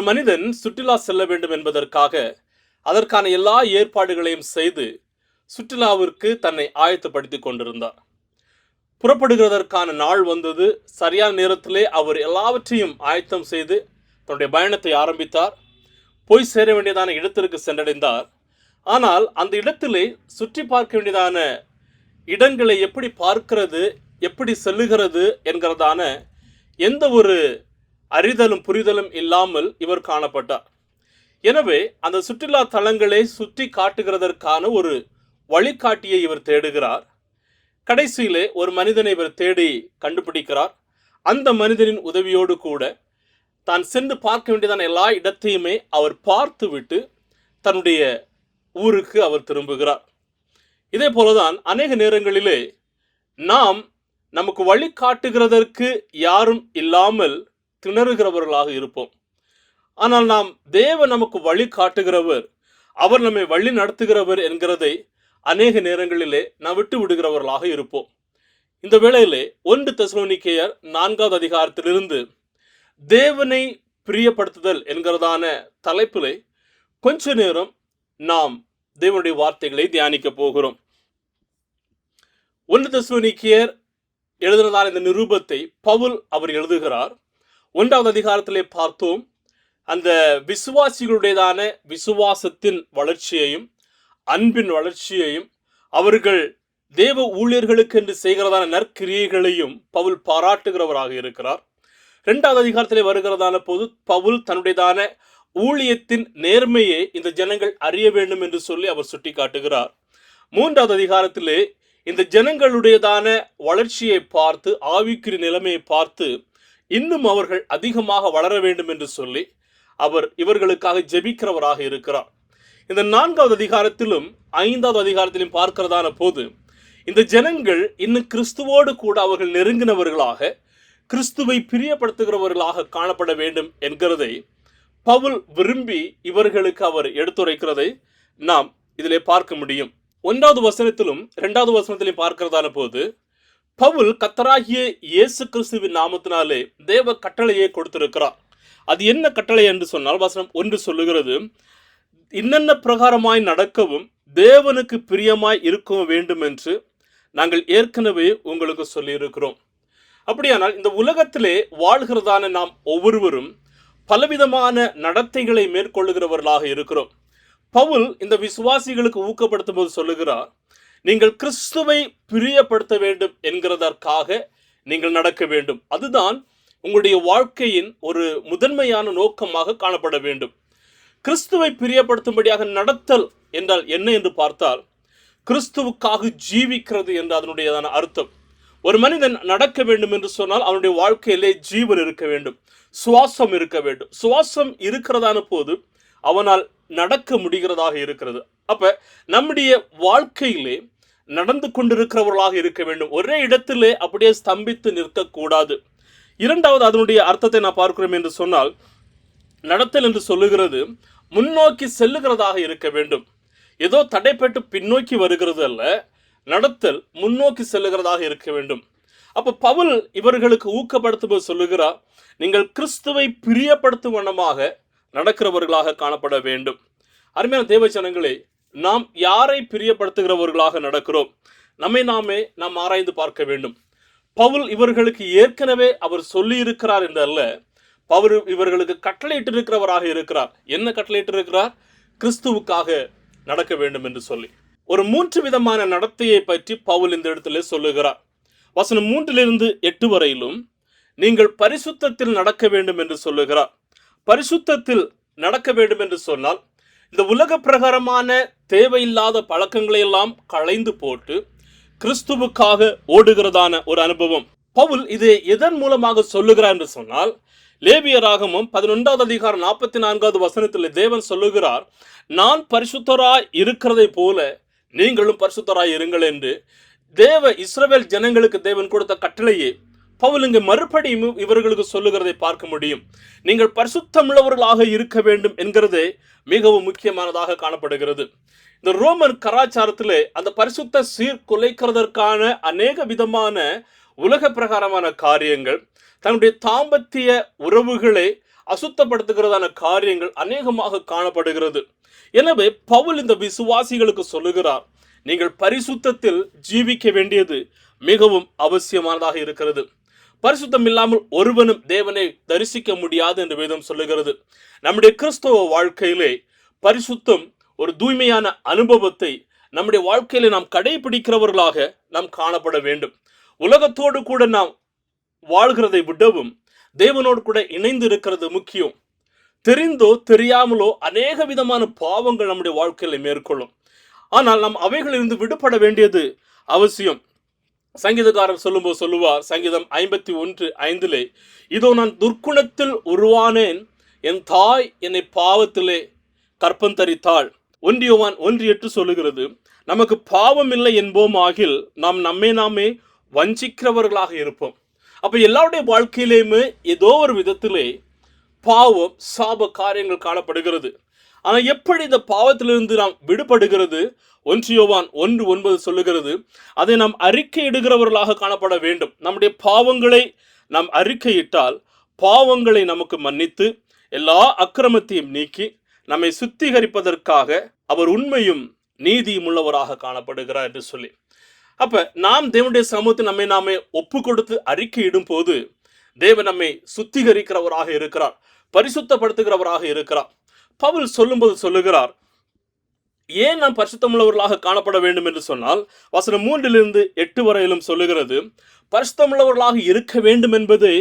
மனிதன் சுற்றுலா செல்ல வேண்டும் என்பதற்காக அதற்கான எல்லா ஏற்பாடுகளையும் செய்து சுற்றுலாவிற்கு தன்னை ஆயத்தப்படுத்திக் கொண்டிருந்தார். புறப்படுகிறதற்கான நாள் வந்தது. சரியான நேரத்திலே அவர் எல்லாவற்றையும் ஆயத்தம் செய்து தன்னுடைய பயணத்தை ஆரம்பித்தார். போய் சேர வேண்டியதான இடத்திற்கு சென்றடைந்தார். ஆனால் அந்த இடத்திலே சுற்றி பார்க்க வேண்டியதான இடங்களை எப்படி பார்க்கிறது, எப்படி செல்லுகிறது என்கிறதான எந்த ஒரு அறிதலும் புரிதலும் இல்லாமல் இவர் காணப்பட்டார். எனவே அந்த சுற்றுலா தலங்களை சுற்றி காட்டுகிறதற்கான ஒரு வழிகாட்டியை இவர் தேடுகிறார். கடைசியிலே ஒரு மனிதனை இவர் தேடி கண்டுபிடிக்கிறார். அந்த மனிதனின் உதவியோடு கூட தான் சென்று பார்க்க வேண்டியதான எல்லா இடத்தையுமே அவர் பார்த்து விட்டு தன்னுடைய ஊருக்கு அவர் திரும்புகிறார். இதே போலதான் அநேக நேரங்களிலே நாம் நமக்கு வழி காட்டுகிறதற்கு யாரும் இல்லாமல் திணறுகிறவர்களாக இருப்போம். ஆனால் நாம் தேவன் நமக்கு வழி காட்டுகிறவர், அவர் நம்மை வழி நடத்துகிறவர் என்கிறதை அநேக நேரங்களிலே நாம் விட்டு விடுகிறவர்களாக இருப்போம். இந்த வேளையிலே 1 தெசலோனிக்கேயர் 4வது அதிகாரத்திலிருந்து தேவனை பிரியப்படுத்துதல் என்கிறதான தலைப்பிலே கொஞ்ச நேரம் நாம் தேவனுடைய வார்த்தைகளை தியானிக்க போகிறோம். 1 தெசலோனிக்கேயர் எழுதினதான இந்த நிருபத்தை பவுல் அவர் எழுதுகிறார். 1வது அதிகாரத்திலே பார்த்தோம், அந்த விசுவாசிகளுடையதான விசுவாசத்தின் வளர்ச்சியையும் அன்பின் வளர்ச்சியையும் அவர்கள் தேவ ஊழியர்களுக்கு என்று செய்கிறதான நற்கிரியைகளையும் பவுல் பாராட்டுகிறவராக இருக்கிறார். 2வது அதிகாரத்திலே வருகிறதான போது பவுல் தன்னுடையதான ஊழியத்தின் நேர்மையை இந்த ஜனங்கள் அறிய வேண்டும் என்று சொல்லி அவர் சுட்டி காட்டுகிறார். 3வது அதிகாரத்திலே இந்த ஜனங்களுடையதான வளர்ச்சியை பார்த்து, ஆவிக்குரிய நிலைமையை பார்த்து இன்னும் அவர்கள் அதிகமாக வளர வேண்டும் என்று சொல்லி அவர் இவர்களுக்காக ஜெபிக்கிறவராக இருக்கிறார். இந்த 4வது அதிகாரத்திலும் 5வது அதிகாரத்திலும் பார்க்கிறதான போது இந்த ஜனங்கள் இன்னும் கிறிஸ்துவோடு கூட அவர்கள் நெருங்கினவர்களாக, கிறிஸ்துவை பிரியப்படுத்துகிறவர்களாக காணப்பட வேண்டும் என்கிறதை பவுல் விரும்பி இவர்களுக்கு அவர் எடுத்துரைக்கிறதை நாம் இதிலே பார்க்க முடியும். 1வது வசனத்திலும் 2வது வசனத்திலும் பார்க்கிறதான போது பவுல் கர்த்தராகிய இயேசு கிறிஸ்துவின் நாமத்தினாலே தேவ கட்டளையை கொடுத்திருக்கிறார். அது என்ன கட்டளை என்று சொன்னால் வசனம் 1 சொல்லுகிறது, இன்னென்ன பிரகாரமாய் நடக்கவும் தேவனுக்கு பிரியமாய் இருக்கவும் வேண்டும் என்று நாங்கள் ஏற்கனவே உங்களுக்கு சொல்லியிருக்கிறோம். அப்படியானால் இந்த உலகத்திலே வாழ்கிறதான நாம் ஒவ்வொருவரும் பலவிதமான நடத்தைகளை மேற்கொள்ளுகிறவர்களாக இருக்கிறோம். பவுல் இந்த விசுவாசிகளுக்கு ஊக்கப்படுத்தும் போது சொல்லுகிறார், நீங்கள் கிறிஸ்துவை பிரியப்படுத்த வேண்டும் என்கிறதற்காக நீங்கள் நடக்க வேண்டும். அதுதான் உங்களுடைய வாழ்க்கையின் ஒரு முதன்மையான நோக்கமாக காணப்பட வேண்டும். கிறிஸ்துவை பிரியப்படுத்தும்படியாக நடத்தல் என்றால் என்ன என்று பார்த்தால், கிறிஸ்துவுக்காக ஜீவிக்கிறது என்று அதனுடையதான அர்த்தம். ஒரு மனிதன் நடக்க வேண்டும் என்று சொன்னால் அவனுடைய வாழ்க்கையிலே ஜீவன் இருக்க வேண்டும், சுவாசம் இருக்க வேண்டும். சுவாசம் இருக்கிறதான போது அவனால் நடக்க முடிகிறதாக இருக்கிறது. அப்ப நம்முடைய வாழ்க்கையிலே நடந்து கொண்டிருக்கிறவர்களாக இருக்க வேண்டும். ஒரே இடத்திலே அப்படியே ஸ்தம்பித்து நிற்கக்கூடாது. 2வது அதனுடைய அர்த்தத்தை நான் பார்க்கிறோம் என்று சொன்னால், நடத்தல் என்று சொல்லுகிறது முன்னோக்கி செல்லுகிறதாக இருக்க வேண்டும். ஏதோ தடைப்பட்டு பின்னோக்கி வருகிறது அல்ல, நடத்தல் முன்னோக்கி செல்லுகிறதாக இருக்க வேண்டும். அப்ப பவுல் இவர்களுக்கு ஊக்கப்படுத்தும்போது சொல்லுகிறார், நீங்கள் கிறிஸ்துவை பிரியப்படுத்தும் வண்ணமாக நடக்கிறவர்களாக காணப்பட வேண்டும். அருமையான தேவ ஜனங்களே, நாம் யாரை பிரியப்படுத்துகிறவர்களாக நடக்கிறோம்? நாம் ஆராய்ந்து பார்க்க வேண்டும். பவுல் இவர்களுக்கு ஏற்கனவே அவர் சொல்லி இருக்கிறார் என்று அல்ல, பவுல் இவர்களுக்கு கட்டளையிட்டு இருக்கிறவராக இருக்கிறார். என்ன கட்டளையிட்டு இருக்கிறார்? கிறிஸ்துவுக்காக நடக்க வேண்டும் என்று சொல்லி ஒரு 3 விதமான நடத்தையை பற்றி பவுல் இந்த இடத்துல சொல்லுகிறார். வசனம் 3 8 வரையிலும் நீங்கள் பரிசுத்தத்தில் நடக்க வேண்டும் என்று சொல்லுகிறார். பரிசுத்தத்தில் நடக்க வேண்டும் என்று சொன்னால் இந்த உலக பிரகாரமான தேவையில்லாத பழக்கங்களை எல்லாம் களைந்து போட்டு கிறிஸ்துவுக்காக ஓடுகிறதான ஒரு அனுபவம். பவுல் இதை எதன் மூலமாக சொல்லுகிறார் என்று சொன்னால், லேவியராகமம் 11வது அதிகாரம் 44வது வசனத்தில் தேவன் சொல்லுகிறார், நான் பரிசுத்தராய் இருக்கிறதை போல நீங்களும் பரிசுத்தராய் இருங்கள் என்று இஸ்ரவேல் ஜனங்களுக்கு தேவன் கொடுத்த கட்டளையை பவுல் இங்கு மறுபடியும் இவர்களுக்கு சொல்லுகிறதை பார்க்க முடியும். நீங்கள் பரிசுத்தமுள்ளவர்களாக இருக்க வேண்டும் என்கிறதே மிகவும் முக்கியமானதாக காணப்படுகிறது. இந்த ரோமன் கலாச்சாரத்திலே அந்த பரிசுத்த சீர்குலைக்கிறதற்கான அநேக விதமான உலக பிரகாரமான காரியங்கள், தன்னுடைய தாம்பத்திய உறவுகளை அசுத்தப்படுத்துகிறதான காரியங்கள் அநேகமாக காணப்படுகிறது. எனவே பவுல் இந்த விசுவாசிகளுக்கு சொல்லுகிறார், நீங்கள் பரிசுத்தத்தில் ஜீவிக்க வேண்டியது மிகவும் அவசியமானதாக இருக்கிறது. பரிசுத்தம் இல்லாமல் ஒருவனும் தேவனை தரிசிக்க முடியாது என்று வேதம் சொல்லுகிறது. நம்முடைய கிறிஸ்தவ வாழ்க்கையிலே பரிசுத்தம் ஒரு தூய்மையான அனுபவத்தை நம்முடைய வாழ்க்கையில நாம் கடைபிடிக்கிறவர்களாக நாம் காணப்பட வேண்டும். உலகத்தோடு கூட நாம் வாழ்கிறதை விடவும் தேவனோடு கூட இணைந்து இருக்கிறது முக்கியம். தெரிந்தோ தெரியாமலோ அநேக விதமான பாவங்கள் நம்முடைய வாழ்க்கையில மேற்கொள்ளும். ஆனால் நாம் அவைகளிலிருந்து விடுபட வேண்டியது அவசியம். சங்கீதக்காரர் சொல்லும்போது சொல்லுவார், சங்கீதம் 51:5, இதோ நான் துர்க்குணத்தில் உருவானேன், என் தாய் என்னை பாவத்திலே கற்பந்தரித்தாள். 1 யோவான் 1:8 சொல்லுகிறது, நமக்கு பாவம் இல்லை என்போம் ஆகில் நாம் நாமே வஞ்சிக்கிறவர்களாக இருப்போம். அப்ப எல்லாருடைய வாழ்க்கையிலேயுமே ஏதோ ஒரு விதத்திலே பாவம் சாப காரியங்கள் காணப்படுகிறது. ஆனால் எப்படி இந்த பாவத்திலிருந்து நாம் விடுபடுகிறது? 1 யோவான் 1:9 சொல்லுகிறது, அதை நாம் அறிக்கையிடுகிறவர்களாக காணப்பட வேண்டும். நம்முடைய பாவங்களை நாம் அறிக்கையிட்டால் பாவங்களை நமக்கு மன்னித்து எல்லா அக்கிரமத்தையும் நீக்கி நம்மை சுத்திகரிப்பதற்காக அவர் உண்மையும் நீதியும் உள்ளவராக காணப்படுகிறார் என்று சொல்லி, அப்ப நாம் தேவனுடைய சமூகத்தை நாமே ஒப்பு கொடுத்து அறிக்கையிடும் போது தேவன் நம்மை சுத்திகரிக்கிறவராக இருக்கிறார், பரிசுத்தப்படுத்துகிறவராக இருக்கிறார். பவுல் சொல்லும்போது சொல்லுகிறார், ஏன் நாம் பரிசுத்தமுள்ளவர்களாக காணப்பட வேண்டும் என்று சொன்னால், வசனம் 3-8 வரையிலும் சொல்லுகிறது, பரிசுத்தமுள்ளவர்களாக இருக்க வேண்டும் என்பது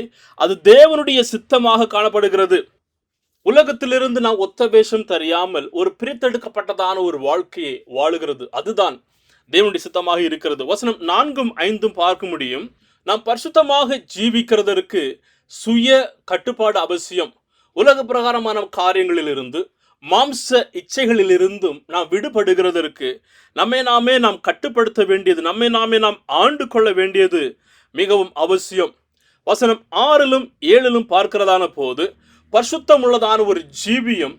அது தேவனுடைய சித்தமாக காணப்படுகிறது. உலகத்திலிருந்து நாம் ஒத்த வேஷம் தெரியாமல் ஒரு பிரித்தெடுக்கப்பட்டதான ஒரு வாழ்க்கையை வாழுகிறது, அதுதான் தேவனுடைய சித்தமாக இருக்கிறது. வசனம் 4-5 பார்க்க முடியும். நாம் பரிசுத்தமாக ஜீவிக்கிறதற்கு சுய கட்டுப்பாடு அவசியம். உலக பிரகாரமான காரியங்களிலிருந்து மாம்ச இச்சைகளிலிருந்தும் நாம் விடுபடுகிறதற்கு நாமே நாம் கட்டுப்படுத்த வேண்டியது, நாமே நாம் ஆண்டு கொள்ள வேண்டியது மிகவும் அவசியம். வசனம் 6-7 பார்க்கிறதான போது பரிசுத்தம் உள்ளதான ஒரு ஜீவியம்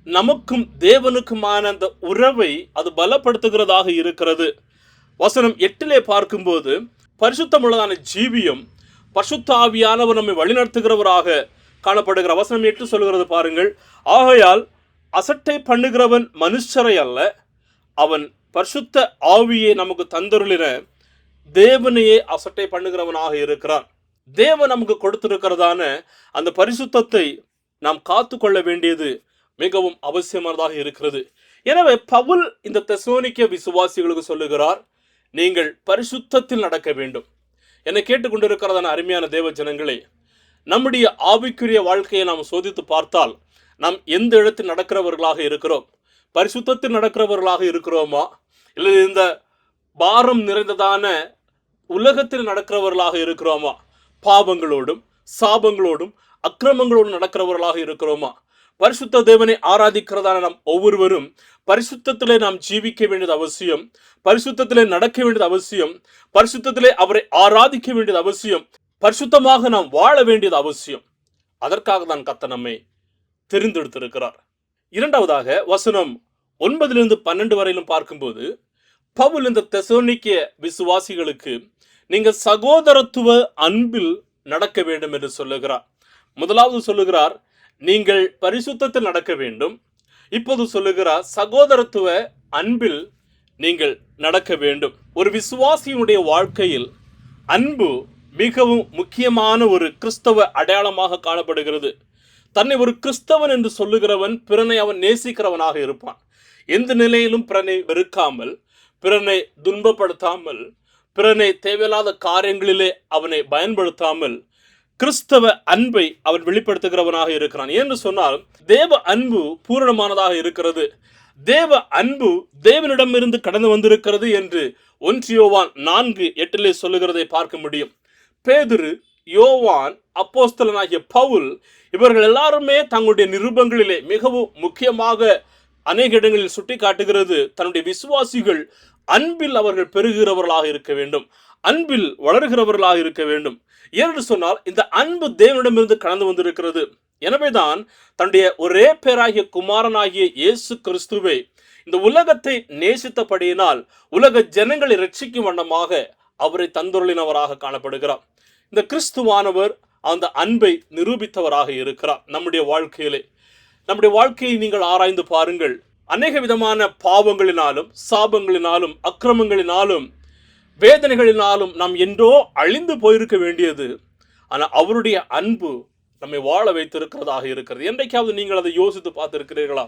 நமக்கும் தேவனுக்குமான அந்த உறவை அது பலப்படுத்துகிறதாக இருக்கிறது. வசனம் 8 பார்க்கும்போது பரிசுத்தம் உள்ளதான ஜீவியம் பரிசுத்த ஆவியானவர் நம்மை வழிநடத்துகிறவராக காணப்படுகிற. வசனம் 8 சொல்கிறது பாருங்கள், ஆகையால் அசட்டை பண்ணுகிறவன் மனுஷரை அல்ல, அவன் பரிசுத்த ஆவியை நமக்கு தந்தருளின தேவனையே அசட்டை பண்ணுகிறவனாக இருக்கிறான். தேவன் நமக்கு கொடுத்திருக்கிறதான அந்த பரிசுத்தத்தை நாம் காத்து கொள்ள வேண்டியது மிகவும் அவசியமானதாக இருக்கிறது. எனவே பவுல் இந்த தெசலோனிக்க விசுவாசிகளுக்கு சொல்லுகிறார், நீங்கள் பரிசுத்தத்தில் நடக்க வேண்டும். என்னை கேட்டுக்கொண்டிருக்கிறதான அருமையான தேவ ஜனங்களே, நம்முடைய ஆவிக்குரிய வாழ்க்கையை நாம் சோதித்து பார்த்தால் நாம் எந்த இடத்தில் நடக்கிறவர்களாக இருக்கிறோம்? பரிசுத்தத்தில் நடக்கிறவர்களாக இருக்கிறோமா, இல்லை இந்த பாரம் நிறைந்ததான உலகத்தில் நடக்கிறவர்களாக இருக்கிறோமா? பாவங்களோடும் சாபங்களோடும் அக்கிரமங்களோடும் நடக்கிறவர்களாக இருக்கிறோமா? பரிசுத்த தேவனை ஆராதிக்கிறதான நாம் ஒவ்வொருவரும் பரிசுத்தத்திலே நாம் ஜீவிக்க வேண்டியது அவசியம், பரிசுத்தத்திலே நடக்க வேண்டியது அவசியம், பரிசுத்தத்திலே அவரை ஆராதிக்க வேண்டியது அவசியம், பரிசுத்தமாக நாம் வாழ வேண்டியது அவசியம். அதற்காக தான் கர்த்தர் நம்மை தெரிந்தெடுத்திருக்கிறார். இரண்டாவதாக வசனம் 9-12 வரையிலும் பார்க்கும்போது பவுல் இந்த தெசலோனிக்க விசுவாசிகளுக்கு நீங்கள் சகோதரத்துவ அன்பில் நடக்க வேண்டும் என்று சொல்லுகிறார். முதலாவது சொல்லுகிறார், நீங்கள் பரிசுத்தத்தில் நடக்க வேண்டும். இப்போது சொல்லுகிறார், சகோதரத்துவ அன்பில் நீங்கள் நடக்க வேண்டும். ஒரு விசுவாசியினுடைய வாழ்க்கையில் அன்பு மிகவும் முக்கியமான ஒரு கிறிஸ்தவ அடையாளமாக காணப்படுகிறது. தன்னை ஒரு கிறிஸ்தவன் என்று சொல்லுகிறவன் பிறனை அவன் நேசிக்கிறவனாக இருப்பான். எந்த நிலையிலும் பிறனை வெறுக்காமல், பிறனை துன்பப்படுத்தாமல், பிறனை தேவையில்லாத காரியங்களிலே அவனை பயன்படுத்தாமல் கிறிஸ்தவ அன்பை அவன் வெளிப்படுத்துகிறவனாக இருக்கிறான். என்று சொன்னால் தேவ அன்பு பூரணமானதாக இருக்கிறது. தேவ அன்பு தேவனிடமிருந்து கடந்து வந்திருக்கிறது என்று 1 யோவான் 4:8 சொல்லுகிறதை பார்க்க முடியும். பேதுரு, யோவான், அப்போஸ்தலனாகிய பவுல் இவர்கள் எல்லாருமே தங்களுடைய நிருபங்களிலே மிகவும் முக்கியமாக அநேக இடங்களில் சுட்டி காட்டுகிறது, தன்னுடைய விசுவாசிகள் அன்பில் அவர்கள் பெருகிறவர்களாக இருக்க வேண்டும், அன்பில் வளர்கிறவர்களாக இருக்க வேண்டும். என்று சொன்னால் இந்த அன்பு தேவனிடமிருந்து கடந்து வந்திருக்கிறது. எனவேதான் தன்னுடைய ஒரே பேராகிய குமாரனாகிய இயேசு கிறிஸ்துவை இந்த உலகத்தை நேசித்தபடியினால் உலக ஜனங்களை ரட்சிக்கும் வண்ணமாக அவரை தந்தருளினவராக காணப்படுகிறார். இந்த கிறிஸ்துவானவர் அந்த அன்பை நிரூபித்தவராக இருக்கிறார் நம்முடைய வாழ்க்கையிலே. நம்முடைய வாழ்க்கையை நீங்கள் ஆராய்ந்து பாருங்கள். அநேக விதமான பாவங்களினாலும் சாபங்களினாலும் அக்கிரமங்களினாலும் வேதனைகளினாலும் நாம் என்றோ அழிந்து போயிருக்க வேண்டியது. ஆனால் அவருடைய அன்பு நம்மை வாழ வைத்திருக்கிறதாக இருக்கிறது. என்றைக்காவது நீங்கள் அதை யோசித்து பார்த்திருக்கிறீர்களா?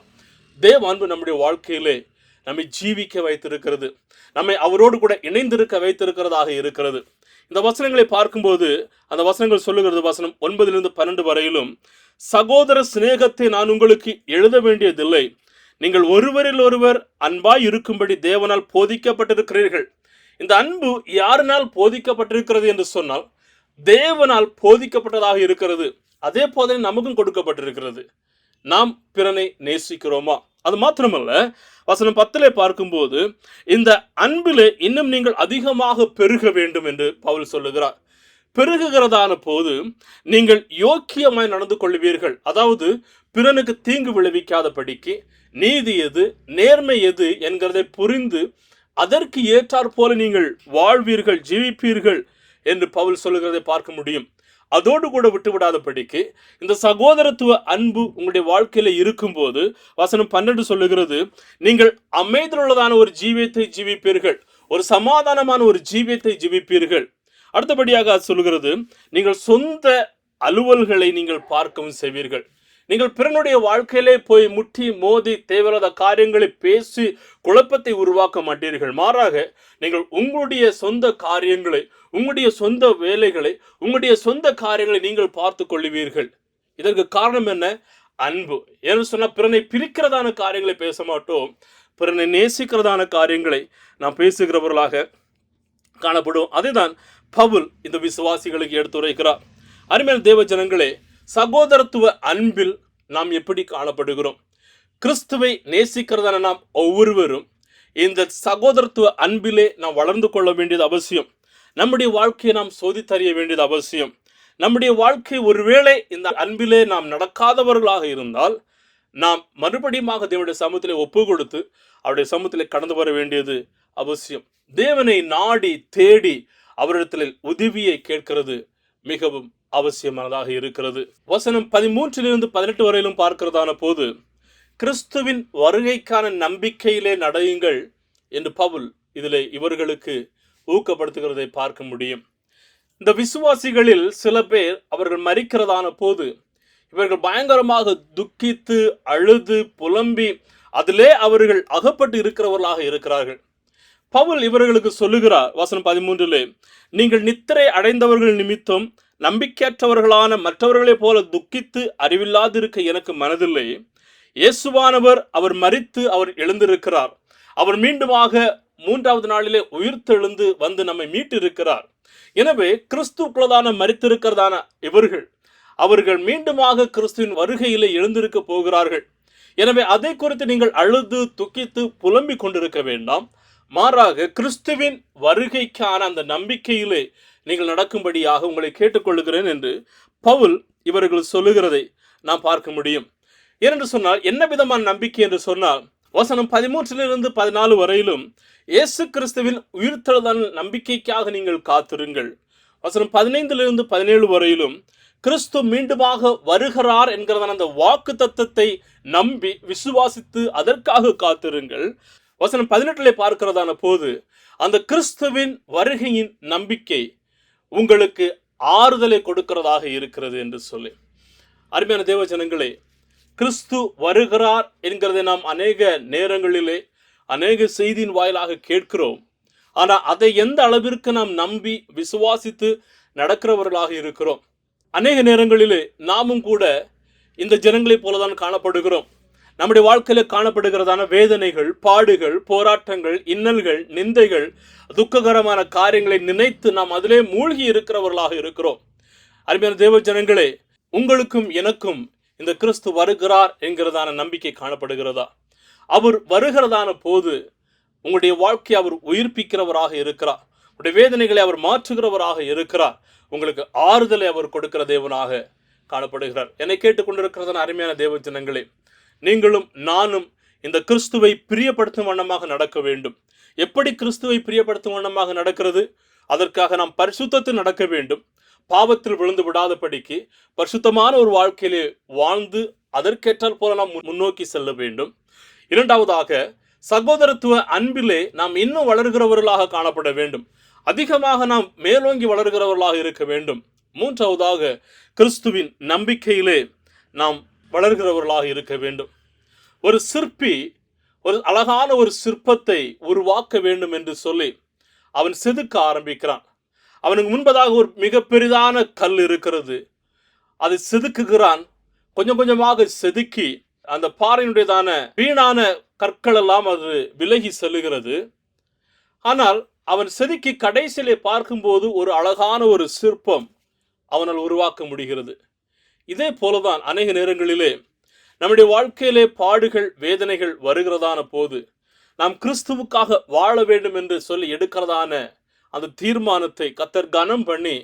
தேவ அன்பு நம்முடைய வாழ்க்கையிலே நம்மை ஜீவிக்க வைத்திருக்கிறது, நம்மை அவரோடு கூட இணைந்திருக்க வைத்திருக்கிறதாக இருக்கிறது. இந்த வசனங்களை பார்க்கும்போது அந்த வசனங்கள் சொல்லுகிறது, வசனம் 9-12 வரையிலும், சகோதர சிநேகத்தை நான் உங்களுக்கு எழுத வேண்டியதில்லை, நீங்கள் ஒருவரில் ஒருவர் அன்பாய் இருக்கும்படி தேவனால் போதிக்கப்பட்டிருக்கிறீர்கள். இந்த அன்பு யாரினால் போதிக்கப்பட்டிருக்கிறது என்று சொன்னால் தேவனால் போதிக்கப்பட்டதாக இருக்கிறது. அதே போதனை நமக்கும் கொடுக்கப்பட்டிருக்கிறது. நாம் பிறனை நேசிக்கிறோமா? அது மாத்திரமல்ல, வசனம் 10 பார்க்கும்போது இந்த அன்பிலே இன்னும் நீங்கள் அதிகமாக பெருக வேண்டும் என்று பவுல் சொல்லுகிறார். பெருகுகிறதான போது நீங்கள் யோக்கியமாய் நடந்து கொள்வீர்கள். அதாவது பிறனுக்கு தீங்கு விளைவிக்காதபடிக்கு நீதி எது, நேர்மை எது என்கிறதை புரிந்து அதற்கு ஏற்றாற் போல நீங்கள் வாழ்வீர்கள், ஜீவிப்பீர்கள் என்று பவுல் சொல்லுகிறதை பார்க்க முடியும். அதோடு கூட விட்டுவிடாதபடிக்கு இந்த சகோதரத்துவ அன்பு உங்களுடைய வாழ்க்கையில இருக்கும்போது வசனம் 12 சொல்லுகிறது, நீங்கள் அமைதியுள்ளதான ஒரு ஜீவியத்தை ஜீவிப்பீர்கள், ஒரு சமாதானமான ஒரு ஜீவியத்தை ஜீவிப்பீர்கள். அடுத்தபடியாக அது சொல்லுகிறது, நீங்கள் சொந்த அலுவல்களை நீங்கள் பார்க்கவும் செய்வீர்கள். நீங்கள் பிறனுடைய வாழ்க்கையிலே போய் முட்டி மோதி தேவையில்லாத காரியங்களை பேசி குழப்பத்தை உருவாக்க மாட்டீர்கள். மாறாக நீங்கள் உங்களுடைய சொந்த காரியங்களை, உங்களுடைய சொந்த வேலைகளை, உங்களுடைய சொந்த காரியங்களை நீங்கள் பார்த்து கொள்ளுவீர்கள். இதற்கு காரணம் என்ன? அன்பு. ஏன்னு சொன்னால் பிறனை பிரிக்கிறதான காரியங்களை பேச மாட்டோம், பிறனை நேசிக்கிறதான காரியங்களை நாம் பேசுகிறவர்களாக காணப்படும். அதுதான் பவுல் இந்த விசுவாசிகளுக்கு எடுத்துரைக்கிறார். அருமையான தேவ ஜனங்களே, சகோதரத்துவ அன்பில் நாம் எப்படி காணப்படுகிறோம்? கிறிஸ்துவை நேசிக்கிறதான நாம் ஒவ்வொருவரும் இந்த சகோதரத்துவ அன்பிலே நாம் வளர்ந்து கொள்ள வேண்டியது அவசியம். நம்முடைய வாழ்க்கையை நாம் சோதித்தறிய வேண்டியது அவசியம். நம்முடைய வாழ்க்கை ஒருவேளை இந்த அன்பிலே நாம் நடக்காதவர்களாக இருந்தால் நாம் மறுபடியும் தேவனுடைய சமூகத்திலே ஒப்பு கொடுத்து அவருடைய சமூகத்திலே கடந்து வர வேண்டியது அவசியம். தேவனை நாடி தேடி அவரிடத்தில் உதவியை கேட்கிறது மிகவும் அவசியமானதாக இருக்கிறது. வசனம் 13-18 வரையிலும் பார்க்கிறதான போது, கிறிஸ்துவின் வருகைக்கான நம்பிக்கையிலே நடையுங்கள் என்று பவுல் இதிலே இவர்களுக்கு ஊக்கப்படுத்துகிறதை பார்க்க முடியும். இந்த விசுவாசிகளில் சில பேர் அவர்கள் மரிக்கிறதான போது இவர்கள் பயங்கரமாக துக்கித்து அழுது புலம்பி அதிலே அவர்கள் அகப்பட்டு இருக்கிறவர்களாக இருக்கிறார்கள். பவுல் இவர்களுக்கு சொல்லுகிறார் வசனம் 13, நீங்கள் நித்திரை அடைந்தவர்கள் நிமித்தம் நம்பிக்கையற்றவர்களான மற்றவர்களைப் போல துக்கித்து அறிவில்லாதிருக்க எனக்கு மனதில்லை. இயேசுவானவர் அவர் மரித்து அவர் எழுந்திருக்கிறார். அவர் மீண்டுமாக 3வது நாளிலே உயிர்த்தெழுந்து வந்து நம்மை மீட்டு இருக்கிறார். எனவே கிறிஸ்துக்குள்ளதான மரித்திருக்கிறதான அவர்கள் மீண்டுமாக கிறிஸ்துவின் வருகையிலே எழுந்திருக்க போகிறார்கள். எனவே அதை குறித்து நீங்கள் அழுது துக்கித்து புலம்பிக் கொண்டிருக்க வேண்டாம். மாறாக கிறிஸ்துவின் வருகைக்கான அந்த நம்பிக்கையிலே நீங்கள் நடக்கும்படியாக உங்களை கேட்டுக்கொள்கிறேன் என்று பவுல் இவர்கள் சொல்லுகிறதை நாம் பார்க்க முடியும். ஏனென்று சொன்னால் என்ன விதமான நம்பிக்கை என்று சொன்னால், வசனம் 13-14 வரையிலும் இயேசு கிறிஸ்துவின் உயிர்த்தெழுதல் நம்பிக்கைக்காக நீங்கள் காத்திருங்கள். வசனம் 15-17 வரையிலும் கிறிஸ்து மீண்டுமாக வருகிறார் என்கிறதான அந்த வாக்கு தத்தத்தை நம்பி விசுவாசித்து அதற்காக காத்திருங்கள். வசனம் 18 பார்க்கிறதான போது அந்த கிறிஸ்துவின் வருகையின் நம்பிக்கை உங்களுக்கு ஆறுதலை கொடுக்கிறதாக இருக்கிறது என்று சொல்லி, அருமையான தேவ ஜனங்களே, கிறிஸ்து வருகிறார் என்கிறதை நாம் அநேக நேரங்களிலே அநேக செய்தியின் வாயிலாக கேட்கிறோம். ஆனால் அதை எந்த அளவிற்கு நாம் நம்பி விசுவாசித்து நடக்கிறவர்களாக இருக்கிறோம்? அநேக நேரங்களிலே நாமும் கூட இந்த ஜனங்களைப் போலதான் காணப்படுகிறோம். நம்முடைய வாழ்க்கையில காணப்படுகிறதான வேதனைகள், பாடுகள், போராட்டங்கள், இன்னல்கள், நிந்தைகள், துக்ககரமான காரியங்களை நினைத்து நாம் அதிலே மூழ்கி இருக்கிறவர்களாக இருக்கிறோம். அருமையான தேவ ஜனங்களே, உங்களுக்கும் எனக்கும் இந்த கிறிஸ்து வருகிறார் என்கிறதான நம்பிக்கை காணப்படுகிறதா? அவர் வருகிறதான போது உங்களுடைய வாழ்க்கையை அவர் உயிர்ப்பிக்கிறவராக இருக்கிறார். உங்களுடைய வேதனைகளை அவர் மாற்றுகிறவராக இருக்கிறார். உங்களுக்கு ஆறுதலை அவர் கொடுக்கிற தேவனாக காணப்படுகிறார். என்னை கேட்டுக்கொண்டிருக்கிறதான அருமையான தேவ ஜனங்களே, நீங்களும் நானும் இந்த கிறிஸ்துவை பிரியப்படுத்தும் வண்ணமாக நடக்க வேண்டும். எப்படி கிறிஸ்துவை பிரியப்படுத்தும் வண்ணமாக நடக்கிறது? அதற்காக நாம் பரிசுத்தத்தில் நடக்க வேண்டும். பாவத்தில் விழுந்து விடாதபடிக்கு பரிசுத்தமான ஒரு வாழ்க்கையிலே வாழ்ந்து அதற்கேற்றால் போல நாம் முன்னோக்கி செல்ல வேண்டும். இரண்டாவதாக, சகோதரத்துவ அன்பிலே நாம் இன்னும் வளர்கிறவர்களாக காணப்பட வேண்டும். அதிகமாக நாம் மேலோங்கி வளர்கிறவர்களாக இருக்க வேண்டும். மூன்றாவதாக, கிறிஸ்துவின் நம்பிக்கையிலே நாம் வளர்கிறவர்களாக இருக்க வேண்டும். ஒரு சிற்பி ஒரு அழகான ஒரு சிற்பத்தை உருவாக்க வேண்டும் என்று சொல்லி அவன் செதுக்க ஆரம்பிக்கிறான். அவனுக்கு முன்பதாக ஒரு மிக பெரிதான கல் இருக்கிறது. அதை செதுக்குகிறான். கொஞ்சம் கொஞ்சமாக செதுக்கி அந்த பாறையினுடையதான வீணான கற்கள் எல்லாம் அது விலகி செல்லுகிறது. ஆனால் அவன் செதுக்கி கடைசியிலே பார்க்கும்போது ஒரு அழகான ஒரு சிற்பம் அவனால் உருவாக்க முடிகிறது. இதே போலதான் அநேக நேரங்களிலே நம்முடைய வாழ்க்கையிலே பாடுகள் வேதனைகள் வருகிறதான போது நாம் கிறிஸ்துவுக்காக வாழ வேண்டும் என்று சொல்லி எடுக்கிறதான அந்த தீர்மானத்தை கர்த்தர் கனம் பண்ணி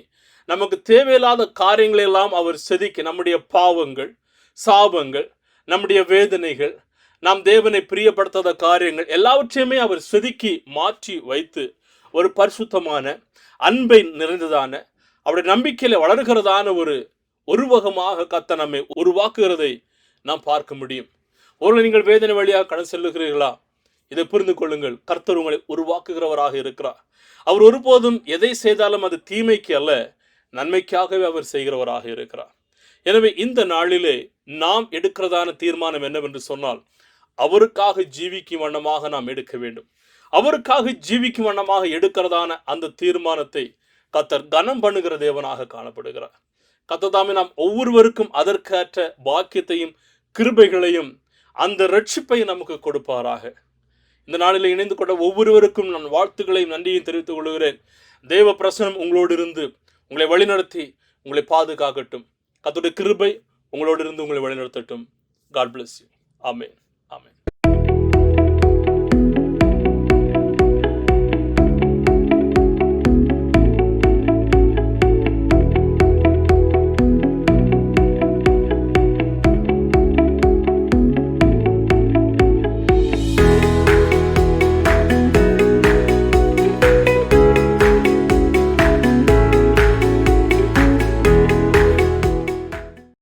நமக்கு தேவையில்லாத காரியங்களை எல்லாம் அவர் செதுக்கி, நம்முடைய பாவங்கள், சாபங்கள், நம்முடைய வேதனைகள், நாம் தேவனை பிரியப்படுத்தாத காரியங்கள் எல்லாவற்றையுமே அவர் செதுக்கி மாற்றி வைத்து ஒரு பரிசுத்தமான அன்பை நிறைந்ததான அவருடைய நம்பிக்கையில வளர்கிறதான ஒரு உருவகமாக கர்த்தர் நம்மை உருவாக்குகிறதை நாம் பார்க்க முடியும். ஒருவேளை நீங்கள் வேதனை வழியாக கடந்து செல்லுகிறீர்களா? இதை புரிந்து கொள்ளுங்கள். கர்த்தர் உங்களை உருவாக்குகிறவராக இருக்கிறார். அவர் ஒருபோதும் எதை செய்தாலும் அது தீமைக்கு அல்ல, நன்மைக்காகவே அவர் செய்கிறவராக இருக்கிறார். எனவே இந்த நாளிலே நாம் எடுக்கிறதான தீர்மானம் என்னவென்று சொன்னால், அவருக்காக ஜீவிக்கும் வண்ணமாக நாம் எடுக்க வேண்டும். அவருக்காக ஜீவிக்கும் வண்ணமாக எடுக்கிறதான அந்த தீர்மானத்தை கர்த்தர் கனம் பண்ணுகிற தேவனாக காணப்படுகிறார். கர்த்தர் தாமே நாம் ஒவ்வொருவருக்கும் அதற்கேற்ற பாக்கியத்தையும் கிருபைகளையும் அந்த ரட்சிப்பையும் நமக்கு கொடுப்பாராக. இந்த நாளில் இணைந்து கொண்ட ஒவ்வொருவருக்கும் நான் வாழ்த்துக்களையும் நன்றியையும் தெரிவித்துக் கொள்கிறேன். தேவ பிரசனம் உங்களோடு இருந்து உங்களை வழிநடத்தி உங்களை பாதுகாக்கட்டும். கர்த்தருடைய கிருபை உங்களோடு இருந்து உங்களை வழிநடத்தட்டும். God bless you. Amen. Amen.